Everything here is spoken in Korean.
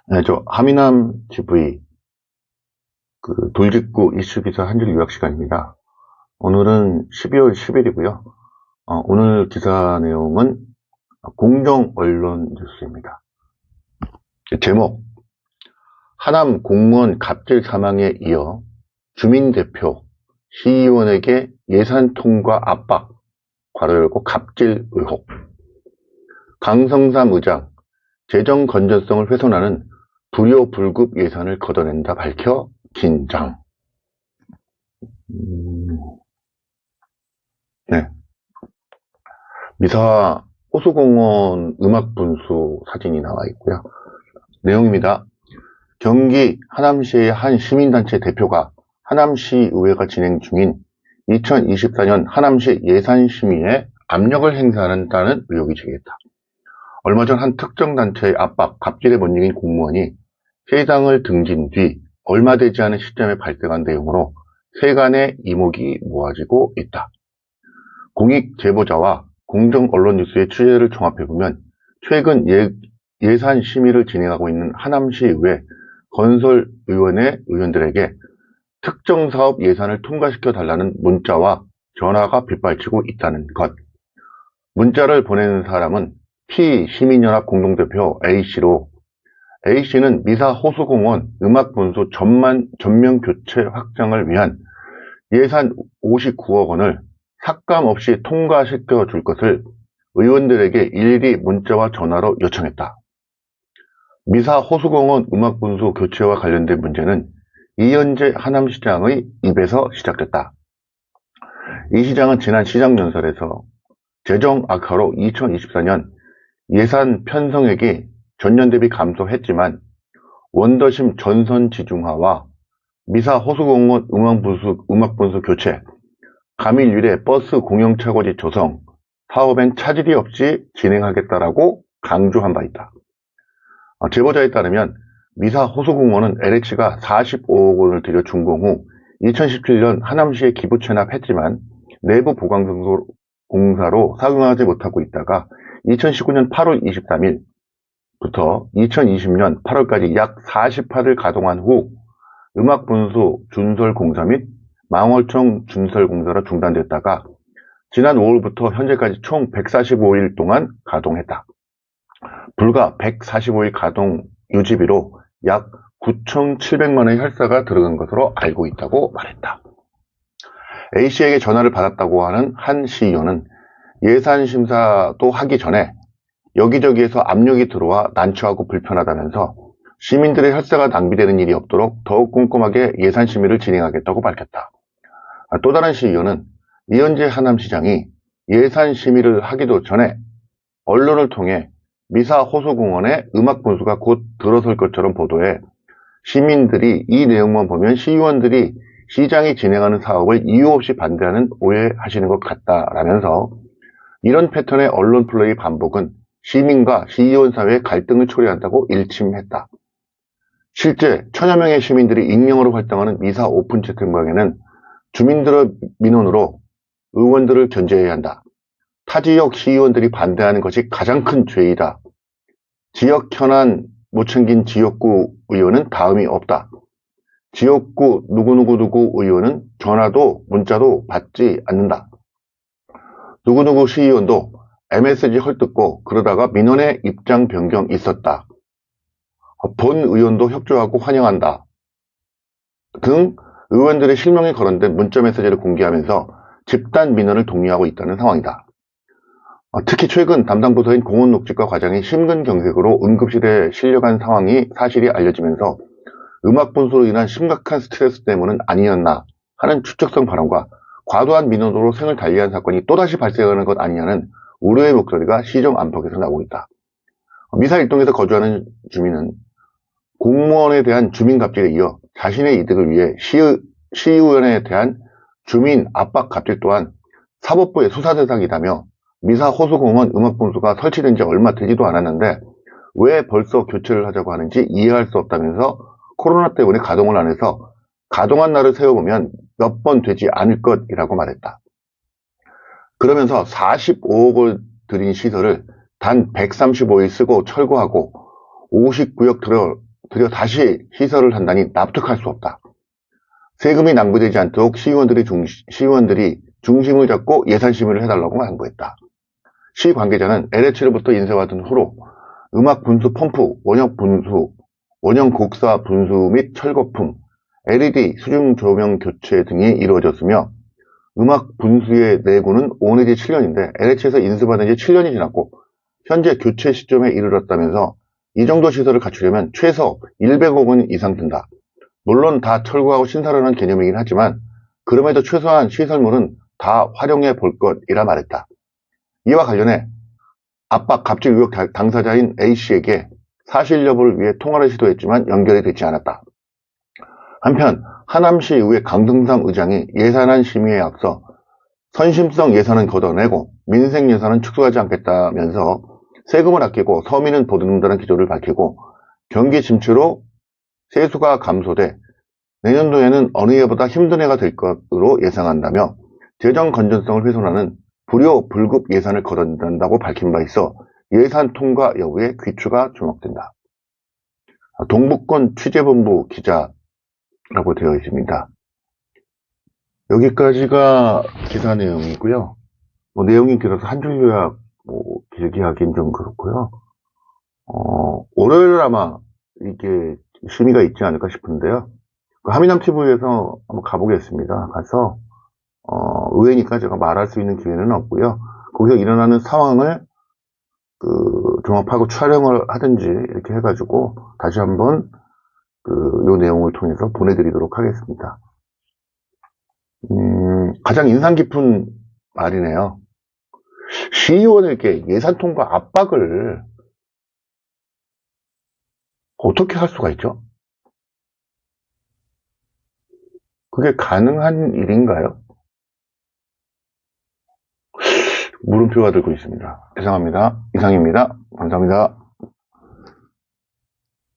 네, 저 하미남 GV 그 돌직구 이슈 기사 한 줄 요약 시간입니다. 오늘은 12월 10일이고요. 오늘 기사 내용은 공정 언론 뉴스입니다. 제목: 하남 공무원 갑질 사망에 이어 주민대표 시의원에게 예산 통과 압박, 괄호 열고 갑질 의혹. 강성삼 의장 재정 건전성을 훼손하는 불효불급 예산을 걷어낸다 밝혀 긴장. 네. 미사 호수공원 음악분수 사진이 나와 있고요. 내용입니다. 경기 하남시의 한 시민단체 대표가 하남시의회가 진행 중인 2024년 하남시 예산심의에 압력을 행사한다는 의혹이 제기했다. 얼마 전 한 특정 단체의 압박, 갑질에 못 이긴 공무원이 세상을 등진 뒤 얼마 되지 않은 시점에 발생한 내용으로 세간의 이목이 모아지고 있다. 공익 제보자와 공정 언론 뉴스의 취재를 종합해보면 최근 예산 심의를 진행하고 있는 하남시의회 건설위원회 의원들에게 특정 사업 예산을 통과시켜 달라는 문자와 전화가 빗발치고 있다는 것. 문자를 보내는 사람은 피시민연합 공동대표 A씨로, A씨는 미사 호수공원 음악분수 전면 교체 확장을 위한 예산 59억 원을 삭감 없이 통과시켜 줄 것을 의원들에게 일일이 문자와 전화로 요청했다. 미사 호수공원 음악분수 교체와 관련된 문제는 이현재 하남시장의 입에서 시작됐다. 이 시장은 지난 시장연설에서 재정 악화로 2024년 예산 편성액이 전년 대비 감소했지만 원더심 전선지중화와 미사 호수공원 음악분수 교체, 가밀 유래 버스 공영차고지 조성 사업엔 차질이 없이 진행하겠다라고 강조한 바 있다. 제보자에 따르면 미사 호수공원은 LH가 45억 원을 들여 준공 후 2017년 하남시에 기부 체납했지만 내부 보강공사로 사용하지 못하고 있다가 2019년 8월 23일부터 2020년 8월까지 약 48일 가동한 후 음악분수 준설공사 및 망월청 준설공사로 중단됐다가 지난 5월부터 현재까지 총 145일 동안 가동했다. 불과 145일 가동 유지비로 약 9,700만 원의 혈세가 들어간 것으로 알고 있다고 말했다. A씨에게 전화를 받았다고 하는 한 시의원은 예산 심사도 하기 전에 여기저기에서 압력이 들어와 난처하고 불편하다면서 시민들의 혈세가 낭비되는 일이 없도록 더욱 꼼꼼하게 예산 심의를 진행하겠다고 밝혔다. 또 다른 시의원은 이현재 하남시장이 예산 심의를 하기도 전에 언론을 통해 미사 호수공원의 음악분수가 곧 들어설 것처럼 보도해 시민들이 이 내용만 보면 시의원들이 시장이 진행하는 사업을 이유 없이 반대하는 오해하시는 것 같다라면서 이런 패턴의 언론 플레이 반복은 시민과 시의원 사회의 갈등을 초래한다고 일침했다. 실제 천여 명의 시민들이 익명으로 활동하는 미사 오픈 채팅방에는 주민들의 민원으로 의원들을 견제해야 한다. 타 지역 시의원들이 반대하는 것이 가장 큰 죄이다. 지역 현안 못 챙긴 지역구 의원은 다음이 없다. 지역구 누구누구 의원은 전화도 문자도 받지 않는다. 누구누구 시의원도 MSG 헐뜯고 그러다가 민원의 입장 변경 있었다. 본 의원도 협조하고 환영한다. 등 의원들의 실명이 거론된 문자 메시지를 공개하면서 집단 민원을 독려하고 있다는 상황이다. 특히 최근 담당 부서인 공원녹지과 과장이 심근경색으로 응급실에 실려간 상황이 사실이 알려지면서 음악분수로 인한 심각한 스트레스 때문은 아니었나 하는 추측성 발언과 과도한 민원으로 생을 달리한 사건이 또다시 발생하는 것 아니냐는 우려의 목소리가 시정 안팎에서 나오고 있다. 미사 일동에서 거주하는 주민은 공무원에 대한 주민 갑질에 이어 자신의 이득을 위해 시의원에 대한 주민 압박 갑질 또한 사법부의 수사 대상이라며 미사 호수공원 음악분수가 설치된 지 얼마 되지도 않았는데 왜 벌써 교체를 하자고 하는지 이해할 수 없다면서 코로나 때문에 가동을 안 해서 가동한 날을 세워보면 몇 번 되지 않을 것이라고 말했다. 그러면서 45억을 들인 시설을 단 135일 쓰고 철거하고 50구역 들어 들여 다시 시설을 한다니 납득할 수 없다. 세금이 낭비되지 않도록 시의원들이 중심을 잡고 예산 심의를 해달라고 양보했다. 시 관계자는 LH로부터 인쇄받은 후로 음악 분수 펌프, 원형 분수, 원형 곡사 분수 및 철거품, LED 수중 조명 교체 등이 이루어졌으며 음악 분수의 내구는 5 내지 7년인데 LH에서 인수받은 지 7년이 지났고 현재 교체 시점에 이르렀다면서 이 정도 시설을 갖추려면 최소 100억 원 이상 든다. 물론 다 철거하고 신설을 하는 개념이긴 하지만 그럼에도 최소한 시설물은 다 활용해 볼 것이라 말했다. 이와 관련해 압박 갑질 의혹 당사자인 A씨에게 사실 여부를 위해 통화를 시도했지만 연결이 되지 않았다. 한편 하남시의회 강승삼 의장이 예산안 심의에 앞서 선심성 예산은 걷어내고 민생 예산은 축소하지 않겠다면서 세금을 아끼고 서민은 보듬는다는 기조를 밝히고 경기 침체로 세수가 감소돼 내년도에는 어느 해보다 힘든 해가 될 것으로 예상한다며 재정 건전성을 훼손하는 불효 불급 예산을 걷어낸다고 밝힌 바 있어 예산 통과 여부에 귀추가 주목된다. 동북권 취재본부 기자라고 되어 있습니다. 여기까지가 기사 내용이고요. 내용이 길어서 한 줄 요약 길게 하긴 좀 그렇고요. 월요일 아마 이게 심의가 있지 않을까 싶은데요. 하미남 TV에서 한번 가보겠습니다. 가서 의회니까 제가 말할 수 있는 기회는 없고요. 거기서 일어나는 상황을 종합하고 촬영을 하든지 이렇게 해가지고 다시 한번 요 내용을 통해서 보내드리도록 하겠습니다. 가장 인상 깊은 말이네요. 시의원에게 예산 통과 압박을 어떻게 할 수가 있죠? 그게 가능한 일인가요? 물음표가 들고 있습니다. 죄송합니다. 이상입니다. 감사합니다.